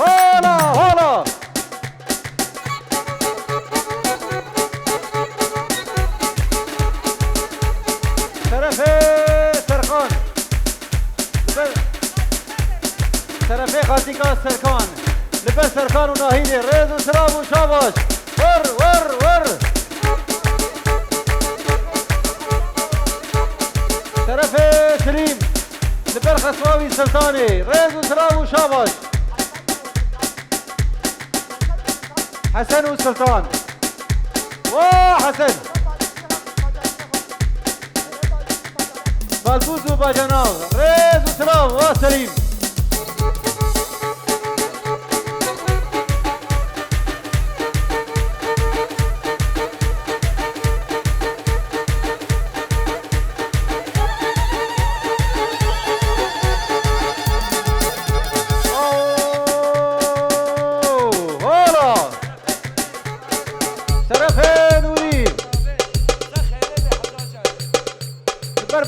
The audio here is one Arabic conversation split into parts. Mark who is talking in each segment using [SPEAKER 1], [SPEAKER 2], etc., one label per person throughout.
[SPEAKER 1] هلا هلا شرفي سرخان شرفي خاتيكا سرخان لبس سرخان وناهيدي ريز وسلام وشاباش ور ور ور شرفي سليم لبر خسواوي سلطاني ريز وسلام وشاباش حسن والسلطان وحسن بالبوز وباجناغ ريز وسلام وسليم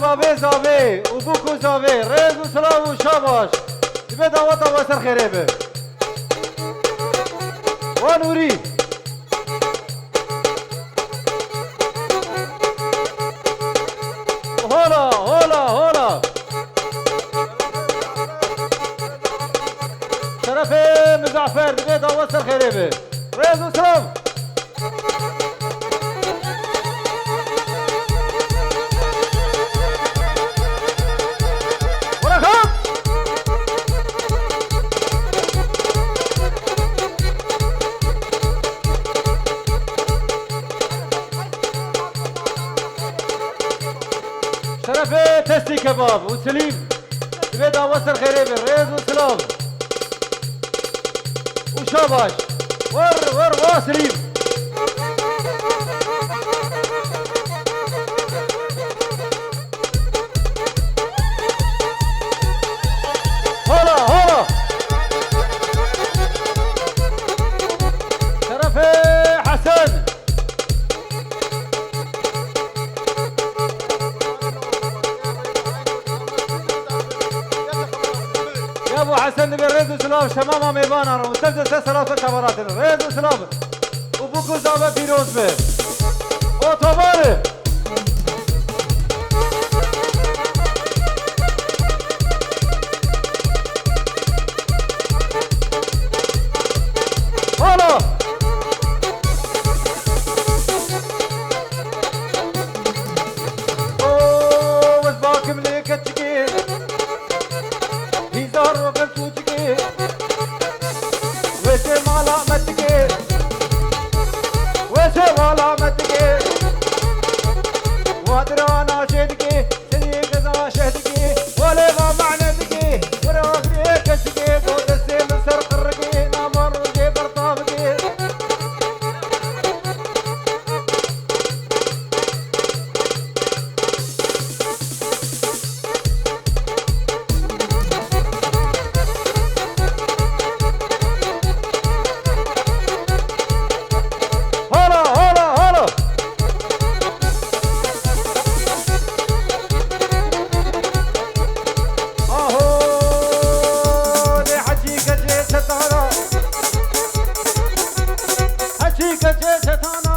[SPEAKER 1] بابي زابي وبوكو زابي ريز وسلام وشاباش تبي دعوة وسر خريبه ونوري هولا هولا هولا شرفي مزعفر تبي دعوة وسر خريبه ريز وسلام شرفي تستي كباب وسليم تبيدا وسر خريبي ريز وسلام وشاباش ور وسليم هلا هلا شرفي حسن ابو حسن نبي ريز وسلام شمامه ميبانا ومستلزم ثلاث كاميرات ريز وسلام وبوكو زابا فيروز به اوتوباري هلا اوه بس باكي مليكة تشكي هزار وقت وجهي ويسي مالا متكي ويسي مالا متكي وادرانا شدكي سليك زا شهدكي ولغا معنتكي وراغري كشكي بودسي من سرق الرقي نامر رجي برطابكي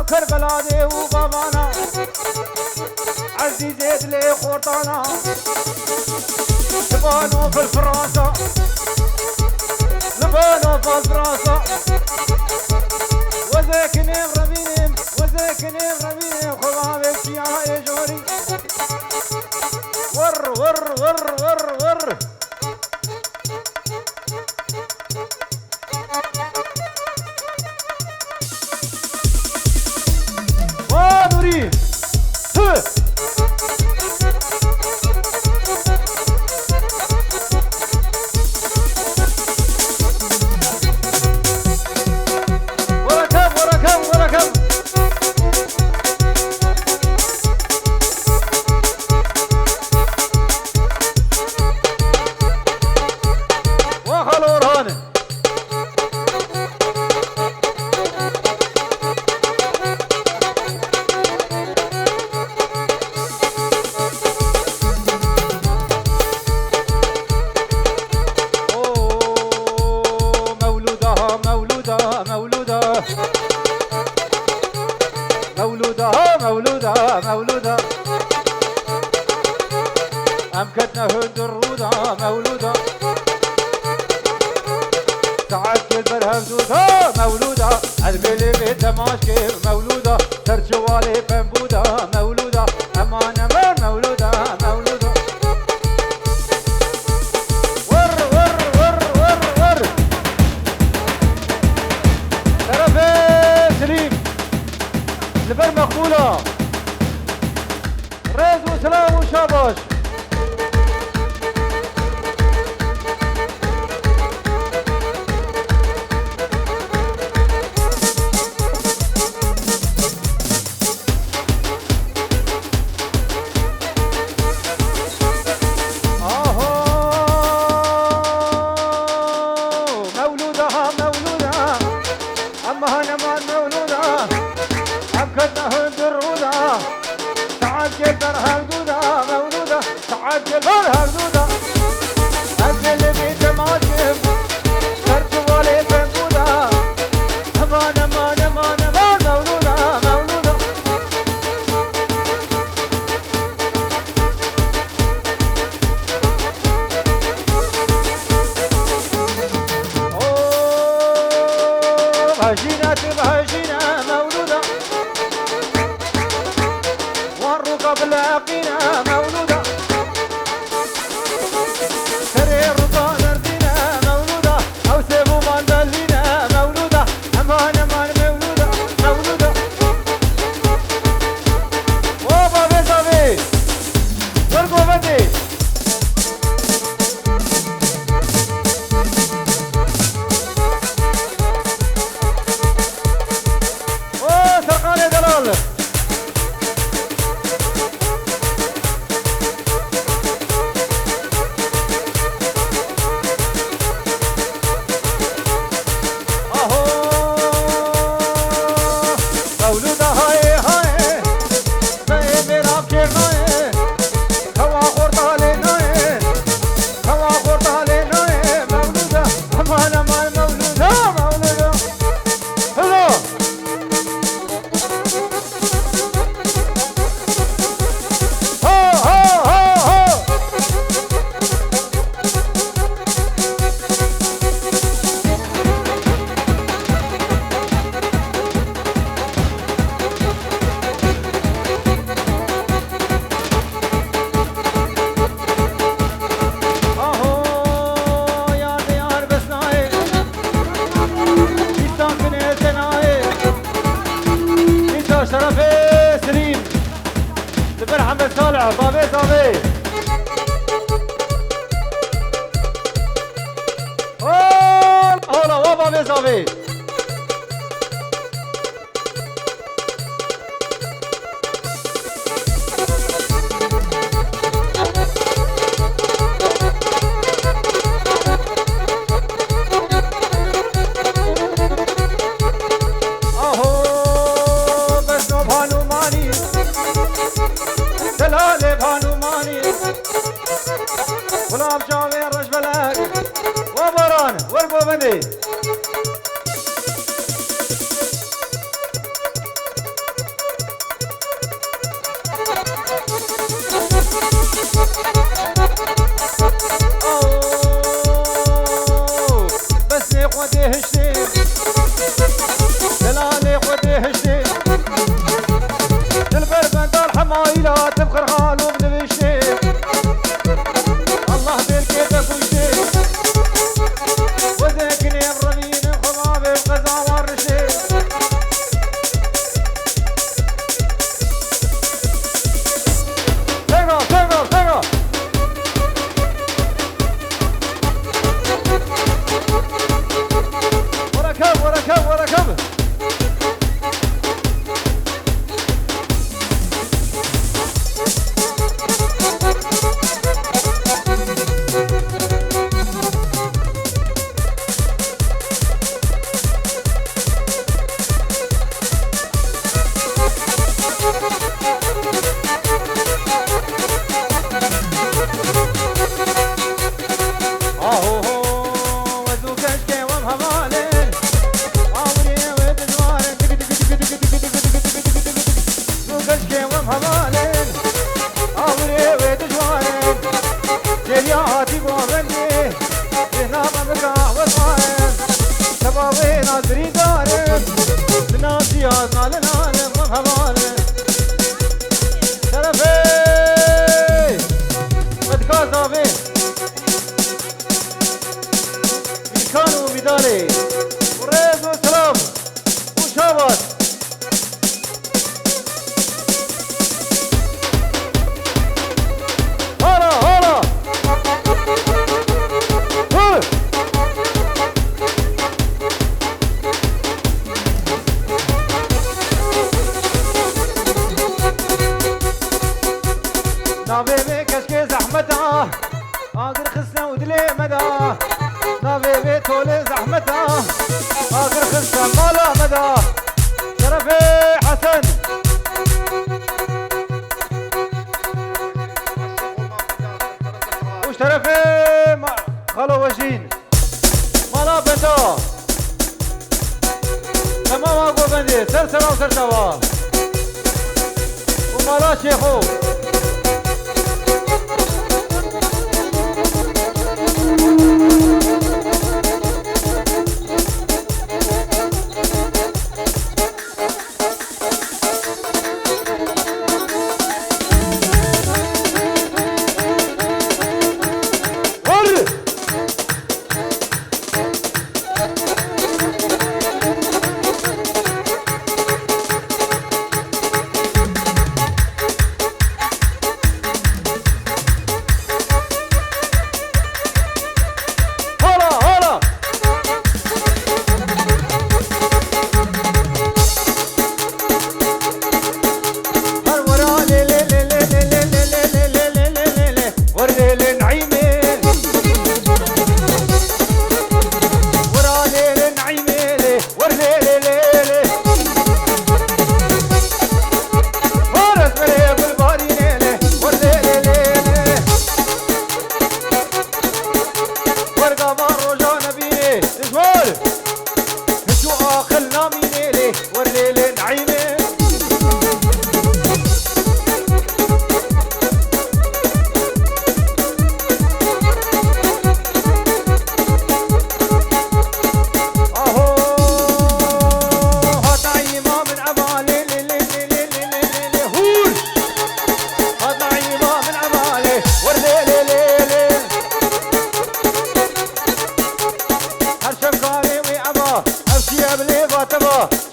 [SPEAKER 1] كربلا دي وبابانا عزيزي لي خورطانا لبانو في الفراسة لبانو في الفراسة وذاكني بربينيم وذاكني بربينيم خضابي الشيعة يجوري ور ور ور ور ور نوري وركب وخلور هون أبكتنا هند الرودة مولودة ساعات البرهم زودها مولودة عذبلي بيت ماشكي مولودة ترجوالي بنبودة مولودة أمان أمان مولودة مولودة ور ور ور ور ور طرفي سليم البر مقبولة ريز وسلام وشاباش صاوي نادري دارم ناسي هذا لنا مهمانه شرفي مدكار صاوي كانوا بدالي وريز وسلام وشابت هلا هلا نافي كشكي زحمتها اقر خسنا ودلي مدى نافي بيتولي زحمتها اقر خسنا مالا مدى شرفي حسن وشرفي خلو وجين مالا بندا تمام اقو بندي سرسرة وسرسوا ومالا شيخو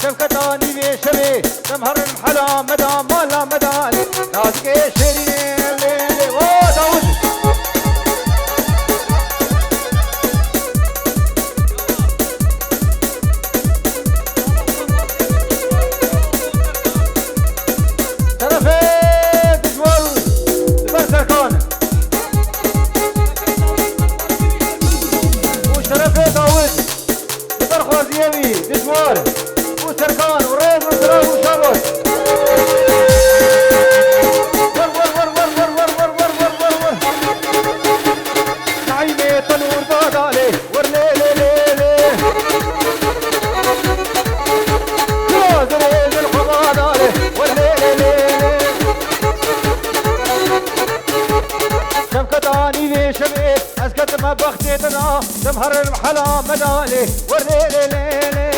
[SPEAKER 1] شفكتاني بشبي تمهر المحلا مدى مالا مدى ناس كيشرين ليلي وداود شرفي دجوال البرسركان وشرفي داود البرخوازيوي دجوال وسركان وريز وسراب وشابت ور ور ور ور ور ور ور ور ور ور ور نعيمي تنور بادالي ور لي لي لي لي جوز ريز الخضادالي ور لي لي لي لي شمكتاني في شبيت اسكت ما بختيتنا تمهر المحلا مدالي ور لي لي لي لي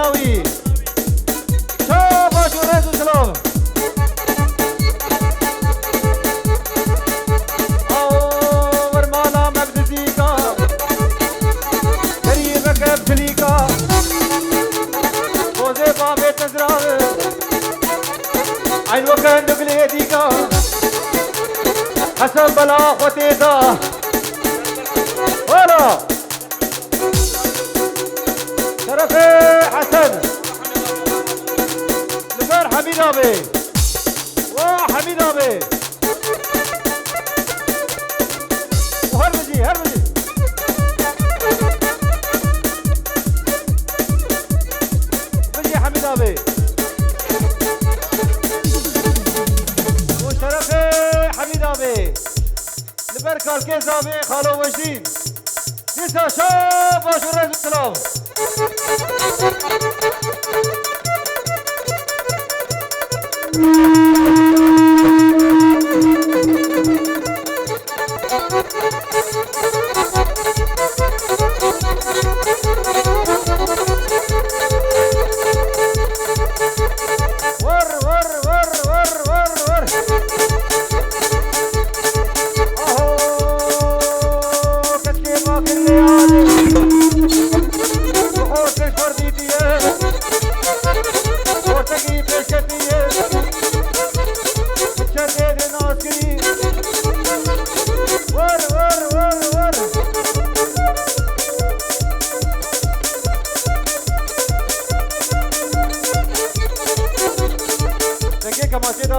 [SPEAKER 1] الصحراوي شاباش وريز وسلام ورمانا مبدزيكا قريبك ابتليكا وزي بابي تزرار عين وكان نقلي ديكا حسن بلا خوتيتا ولا شرفي حسن لبار حميد ابي وحميد ابي وهرمجي هرمجي بجي حميد ابي وشرفي حميد ابي لبركة الكيز ابي خالو وجدين لسه شاف وشريت السلام Take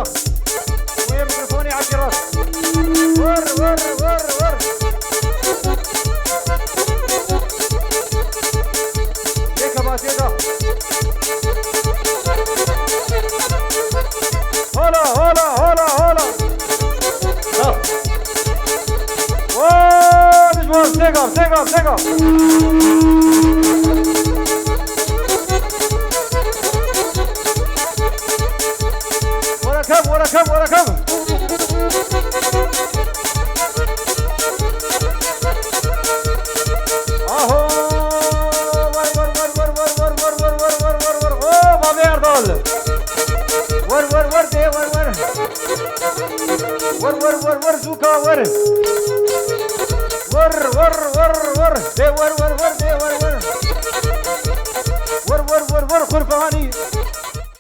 [SPEAKER 1] off. Wanna come? Aho, oh, Bobby Ardol. War, Zuka, war. War, خرفاني